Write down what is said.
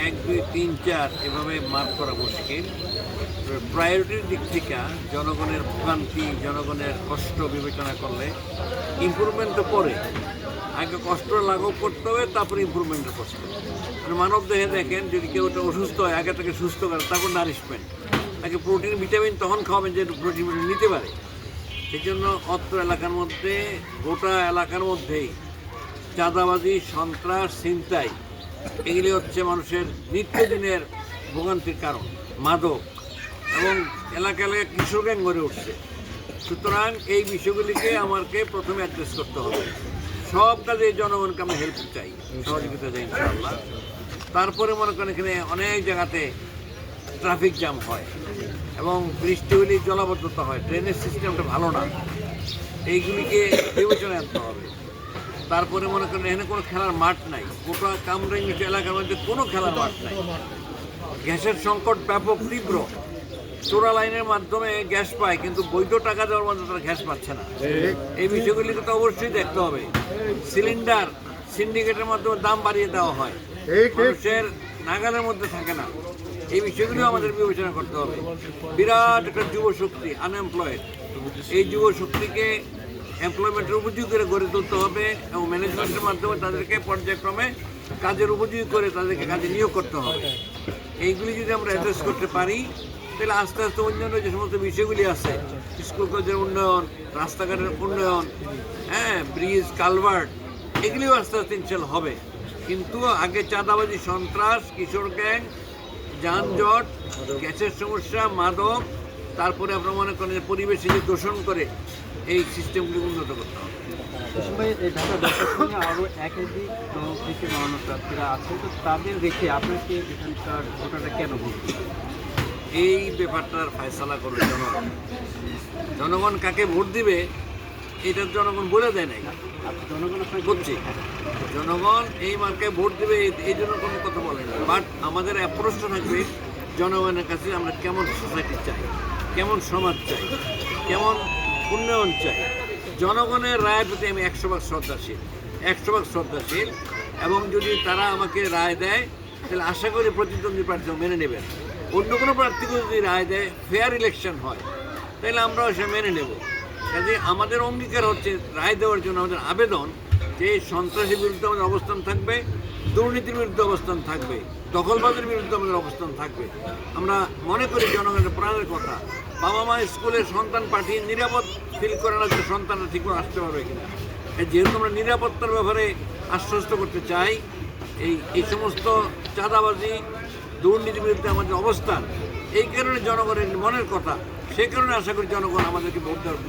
1, 2, 3, 4 এভাবে মার্ক করা মুশকিল। প্রায়োরিটির দিক থেকে জনগণের ভোগান্তি, জনগণের কষ্ট বিবেচনা করলে ইমপ্রুভমেন্ট তো পরে, আগে কষ্ট লাঘব করতে হবে, তারপরে ইমপ্রুভমেন্টের কষ্ট। মানে মানব দেহে দেখেন, যদি কেউ অসুস্থ হয় আগে তাকে সুস্থ করে, তারপর নারিশমেন্ট, তাকে প্রোটিন ভিটামিন তখন খাওয়াবেন যে প্রোটিন নিতে পারে। সেই জন্য অত্র এলাকার মধ্যে, গোটা এলাকার মধ্যেই চাঁদাবাজি, সন্ত্রাস, ছিনতাই এগুলি হচ্ছে মানুষের নিত্যদিনের ভোগান্তির কারণ। মাদক এবং এলাকা এলাকায় কিশোর গ্যাং গড়ে উঠছে। সুতরাং এই বিষয়গুলিকে আমাকে প্রথমে অ্যাড্রেস করতে হবে। সব কাজে জনগণকে আমরা হেল্প চাই, সহযোগিতা চাই ইনশাআল্লাহ। তারপরে মনে করেন এখানে অনেক জায়গাতে ট্রাফিক জ্যাম হয় এবং বৃষ্টি হলে জলাবদ্ধতা হয়, ড্রেনেজ সিস্টেমটা ভালো না, এইগুলিকে বিবেচনায় আনতে হবে। তারপরে মনে করেন এখানে কোনো খেলার মাঠ নাই, গোটা কামরাঙ্গীর এলাকার মধ্যে কোনো খেলার মাঠ নাই। গ্যাসের সংকট ব্যাপক তীব্র, চোরা লাইনের মাধ্যমে গ্যাস পায়, কিন্তু বৈধ টাকা দেওয়ার মধ্যে তারা গ্যাস পাচ্ছে না। এই বিষয়গুলিকে তো অবশ্যই দেখতে হবে। সিলিন্ডার সিন্ডিকেটের মাধ্যমে দাম বাড়িয়ে দেওয়া হয়, মানুষের নাগালের মধ্যে থাকে না। এই বিষয়গুলো আমাদের বিবেচনা করতে হবে। বিরাট একটা যুব শক্তি আনএমপ্লয়েড, এই যুব শক্তিকে এমপ্লয়মেন্টের উপযোগী করে গড়ে তুলতে হবে এবং ম্যানেজমেন্টের মাধ্যমে তাদেরকে পর্যায়ক্রমে কাজের উপযোগী করে তাদেরকে কাজে নিয়োগ করতে হবে। এইগুলি যদি আমরা অ্যাড্রেস করতে পারি, তাহলে আস্তে আস্তে অন্যান্য যে সমস্ত বিষয়গুলি আছে, স্কুল কলেজের উন্নয়ন, রাস্তাঘাটের উন্নয়ন, ব্রিজ, কালভার্ট, এগুলিও আস্তে আস্তে ইনশাল্লাহ হবে। কিন্তু আগে চাঁদাবাজি, সন্ত্রাস, কিশোর গ্যাং, যানজট, গ্যাসের সমস্যা, মাদক, তারপরে আপনার মনে করেন যে পরিবেশে যে দূষণ করে, এই সিস্টেমগুলি উন্নত করতে হবে। আরও একাধিক দল থেকে মনোনয়ন প্রার্থীরা আছে, তো তাদের রেখে আপনাকে এখানকার ভোটাররা কেন ভোট দেবে? এই ব্যাপারটার ফয়সালা করবে জনগণ। জনগণ কাকে ভোট দিবে এটা জনগণ বলে দেয় নাই, জনগণ বুঝছি। জনগণ এই মার্কায় ভোট দেবে এই জন্য কোনো কথা বলে না। বাট আমাদের অ্যাপ্রোচটা থাকবে জনগণের কাছে, আমরা কেমন সোসাইটি চাই, কেমন সমাজ চাই, কেমন উন্নয়ন চাই। জনগণের রায়ের প্রতি আমি 100% শ্রদ্ধাশীল, 100% শ্রদ্ধাশীল। এবং যদি তারা আমাকে রায় দেয়, তাহলে আশা করি প্রতিদ্বন্দ্বী প্রার্থী মেনে নেবেন। অন্য কোনো প্রার্থীকে যদি রায় দেয়, ফেয়ার ইলেকশন হয়, তাহলে আমরাও সে মেনে নেব। কাজে আমাদের অঙ্গীকার হচ্ছে রায় দেওয়ার জন্য আমাদের আবেদন যে সন্ত্রাসের বিরুদ্ধে আমাদের অবস্থান থাকবে, দুর্নীতির বিরুদ্ধে অবস্থান থাকবে, দখলবাজের বিরুদ্ধে আমাদের অবস্থান থাকবে। আমরা মনে করি জনগণের প্রাণের কথা। বাবা মা স্কুলে সন্তান পাঠিয়ে নিরাপদ ফিল করে না যে সন্তানরা ঠিকমতো আসতে পারবে কিনা। যেহেতু আমরা নিরাপত্তার ব্যাপারে আশ্বস্ত করতে চাই, এই সমস্ত চাঁদাবাজি, দুর্নীতির বিরুদ্ধে আমাদের অবস্থান, এই কারণে জনগণের মনের কথা, সেই কারণে আশা করি জনগণ আমাদেরকে ভোট দেওয়ার